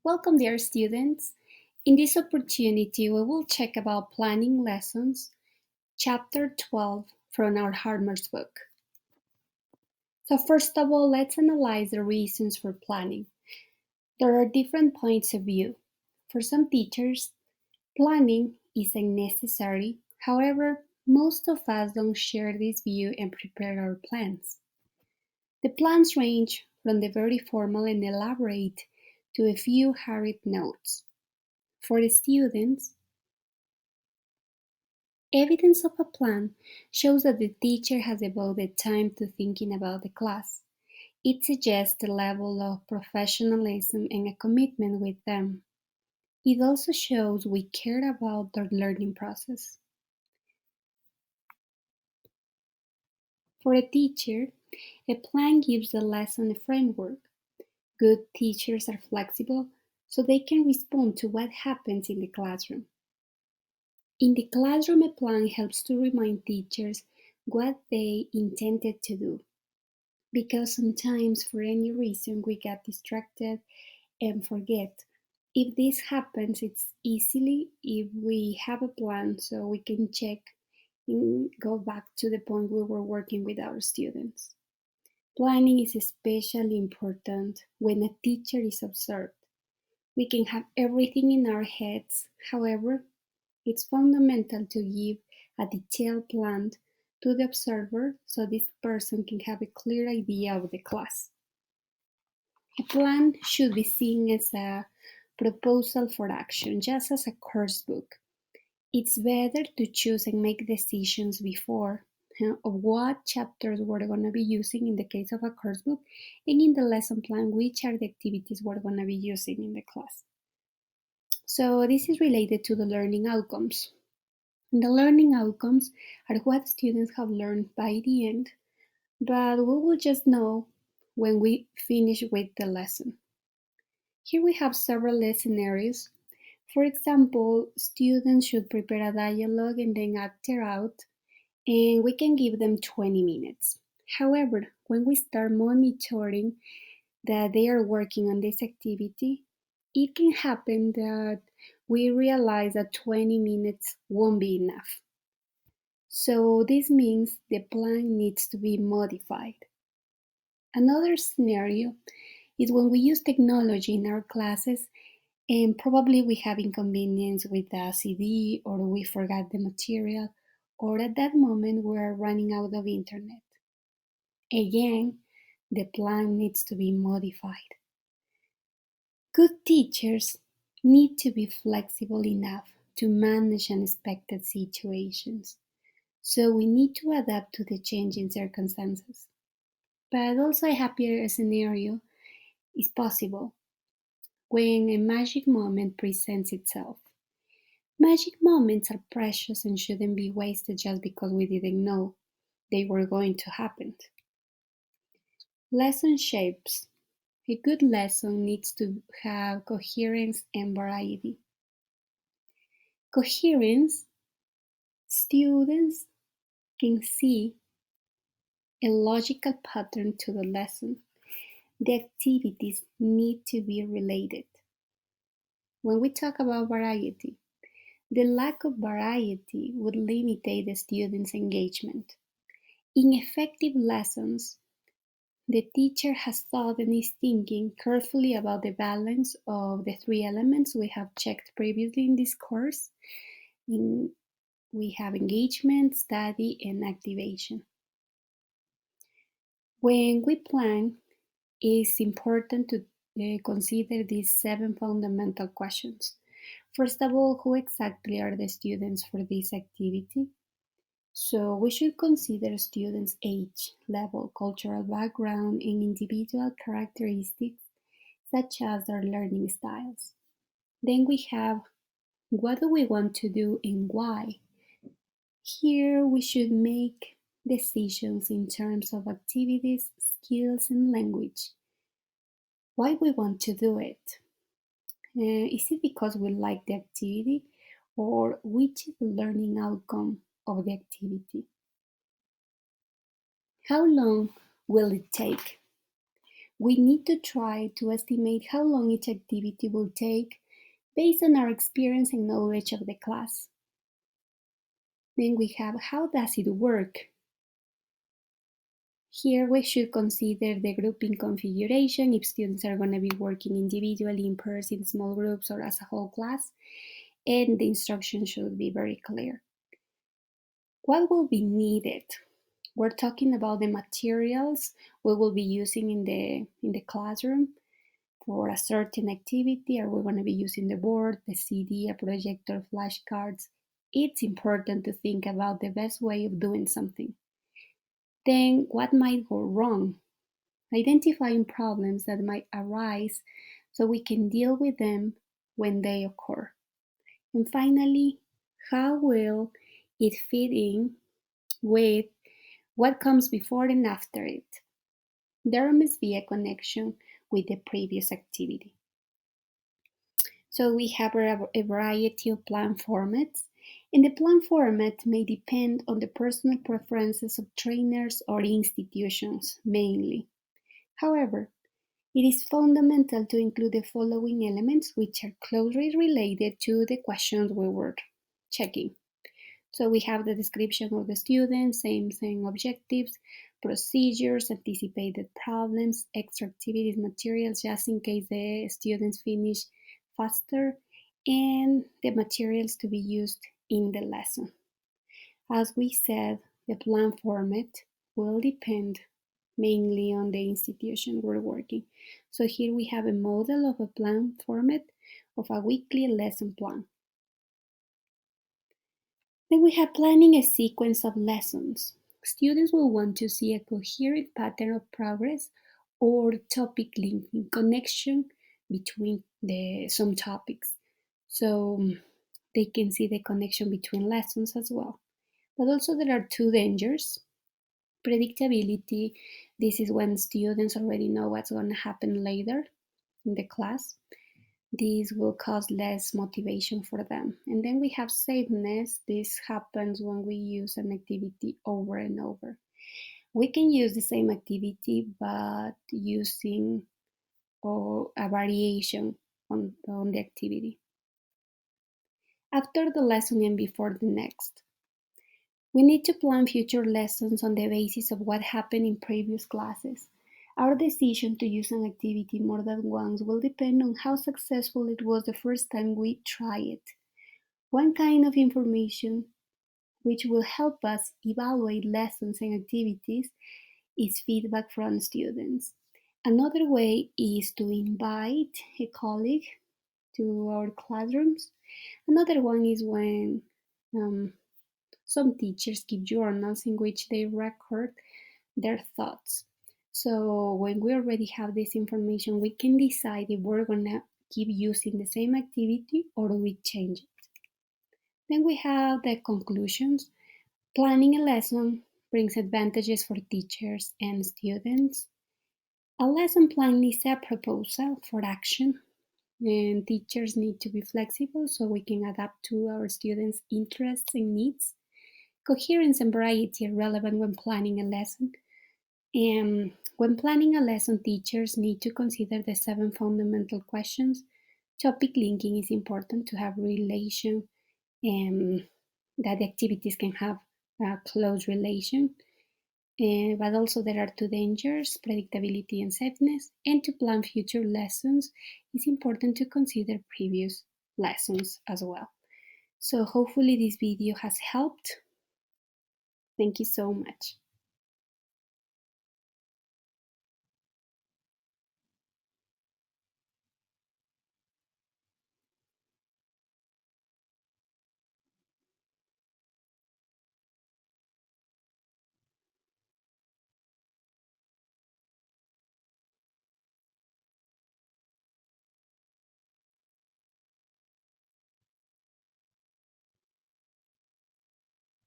Welcome, dear students. In this opportunity, we will check about planning lessons, chapter 12 from our Harmer's book. So first of all, let's analyze the reasons for planning. There are different points of view. For some teachers, planning is unnecessary. However, most of us don't share this view and prepare our plans. The plans range from the very formal and elaborate to a few hurried notes. For the students, evidence of a plan shows that the teacher has devoted time to thinking about the class. It suggests a level of professionalism and a commitment with them. It also shows we care about their learning process. For a teacher, a plan gives the lesson a framework. Good teachers are flexible so they can respond to what happens in the classroom. In the classroom, a plan helps to remind teachers what they intended to do, because sometimes for any reason we get distracted and forget. If this happens, it's easily if we have a plan so we can check and go back to the point we were working with our students. Planning is especially important when a teacher is observed. We can have everything in our heads, however, it's fundamental to give a detailed plan to the observer so this person can have a clear idea of the class. A plan should be seen as a proposal for action, just as a course book. It's better to choose and make decisions before of what chapters we're going to be using in the case of a course book, and in the lesson plan, which are the activities we're going to be using in the class. So this is related to the learning outcomes. The learning outcomes are what students have learned by the end, but we will just know when we finish with the lesson. Here we have several scenarios. For example, students should prepare a dialogue and then act it out, and we can give them 20 minutes. However, when we start monitoring that they are working on this activity, it can happen that we realize that 20 minutes won't be enough. So this means the plan needs to be modified. Another scenario is when we use technology in our classes and probably we have inconvenience with the CD or we forgot the material or at that moment we are running out of internet. Again, the plan needs to be modified. Good teachers need to be flexible enough to manage unexpected situations. So we need to adapt to the changing circumstances. But also a happier scenario is possible when a magic moment presents itself. Magic moments are precious and shouldn't be wasted just because we didn't know they were going to happen. Lesson shapes. A good lesson needs to have coherence and variety. Coherence, students can see a logical pattern to the lesson. The activities need to be related. When we talk about variety, the lack of variety would limit the students' engagement. In effective lessons, the teacher has thought and is thinking carefully about the balance of the three elements we have checked previously in this course. We have engagement, study, and activation. When we plan, it's important to consider these 7 fundamental questions. First of all, who exactly are the students for this activity? So we should consider students' age, level, cultural background, and individual characteristics such as their learning styles. Then we have what do we want to do and why. Here we should make decisions in terms of activities, skills, and language. Why we want to do it? Is it because we like the activity or which is the learning outcome of the activity? How long will it take? We need to try to estimate how long each activity will take based on our experience and knowledge of the class. Then we have how does it work? Here we should consider the grouping configuration if students are going to be working individually, in pairs, in small groups, or as a whole class, and the instructions should be very clear. What will be needed? We're talking about the materials we will be using in the classroom for a certain activity. Are we going to be using the board, the CD, a projector, flashcards? It's important to think about the best way of doing something. Then what might go wrong? Identifying problems that might arise so we can deal with them when they occur. And finally, how will it fit in with what comes before and after it? There must be a connection with the previous activity. So we have a variety of plan formats, and the plan format may depend on the personal preferences of trainers or institutions mainly. However, it is fundamental to include the following elements which are closely related to the questions we were checking. So we have the description of the students, aims and objectives, procedures, anticipated problems, extra activities, materials just in case the students finish faster, and the materials to be used in the lesson. As we said, the plan format will depend mainly on the institution we're working. So here we have a model of a plan format of a weekly lesson plan. Then we have planning a sequence of lessons. Students will want to see a coherent pattern of progress or topic linking connection between some topics. So they can see the connection between lessons as well. But also there are two dangers. Predictability, this is when students already know what's going to happen later in the class. This will cause less motivation for them. And then we have sameness. This happens when we use an activity over and over. We can use the same activity but using a variation on the activity. After the lesson and before the next. We need to plan future lessons on the basis of what happened in previous classes. Our decision to use an activity more than once will depend on how successful it was the first time we try it. One kind of information which will help us evaluate lessons and activities is feedback from students. Another way is to invite a colleague to our classrooms. Another one is when some teachers keep journals in which they record their thoughts. So when we already have this information, we can decide if we're gonna keep using the same activity or we change it. Then we have the conclusions. Planning a lesson brings advantages for teachers and students. A lesson plan is a proposal for action, and teachers need to be flexible so we can adapt to our students' interests and needs. Coherence and variety are relevant when planning a lesson. And when planning a lesson, teachers need to consider the 7 fundamental questions. Topic linking is important to have relation, that the activities can have a close relation. But also there are 2 dangers, predictability and sameness. And to plan future lessons, it's important to consider previous lessons as well. So hopefully this video has helped. Thank you so much.